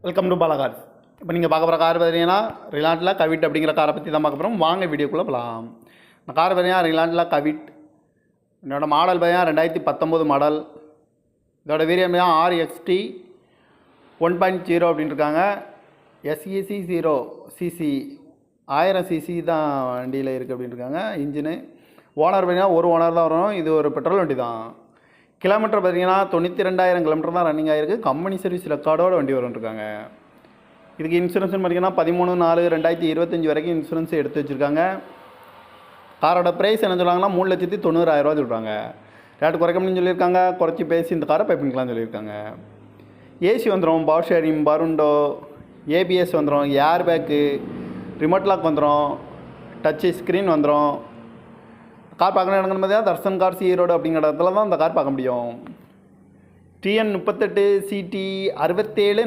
Welcome to Bala cars. இப்போ நீங்கள் பார்க்க போகிற கார் பார்த்தீங்கன்னா ரிலாண்டில் கவிட் அப்படிங்கிற காரை பற்றி தான் பார்க்க போகிறோம். வாங்க வீடியோக்குள்ளே போகலாம். இந்த கார் பார்த்தீங்கன்னா ரிலாண்டில் கவிட். என்னோடய மாடல் பார்த்தீங்கன்னா 2019 மாடல். இதோட வேரியன்ட் பார்த்தீங்கன்னா RXT 1.0 அப்படின்னு இருக்காங்க. SEC 0 சிசி 1000 சிசி தான் வண்டியில் இருக்குது அப்படின்னு இருக்காங்க. இன்ஜினு ஓனர் பார்த்தீங்கன்னா ஒரு ஓனர் தான் வரும். இது ஒரு பெட்ரோல் வண்டி தான். கிலோமீட்டர் பார்த்தீங்கன்னா 92,000 கிலோமீட்டர் தான் ரன்னிங் ஆகிருக்கு. கம்பெனி சர்வீஸ் ரெக்கார்டோட வண்டி வரும்ன்ருக்காங்க. இதுக்கு இன்சூரன்ஸ்னு பார்த்தீங்கன்னா 13/4/2025 வரைக்கும் இன்சூரன்ஸ் எடுத்து வச்சுருக்காங்க. காரோட ப்ரைஸ் என்ன சொல்கிறாங்கன்னா 3,90,000 சொல்கிறாங்க. ரேட்டு குறைக்கணும்னு சொல்லியிருக்காங்க. குறைச்சி பேசி இந்த காரை பை பண்ணிக்கலாம்னு சொல்லியிருக்காங்க. ஏசி வந்துடும், பவர் ஷேரிங், பருண்டோ, ஏபிஎஸ் வந்துடும், ஏர் பேக்கு, ரிமோட் லாக் வந்துடும், டச்சு ஸ்க்ரீன் வந்துடும். கார் பார்க்கணும் எனக்கு பார்த்தீங்கன்னா தர்சன் கார்ஸ் ஈரோடு அப்படிங்கிற இடத்துல தான் இந்த கார் பார்க்க முடியும். TN 38 CT 67 40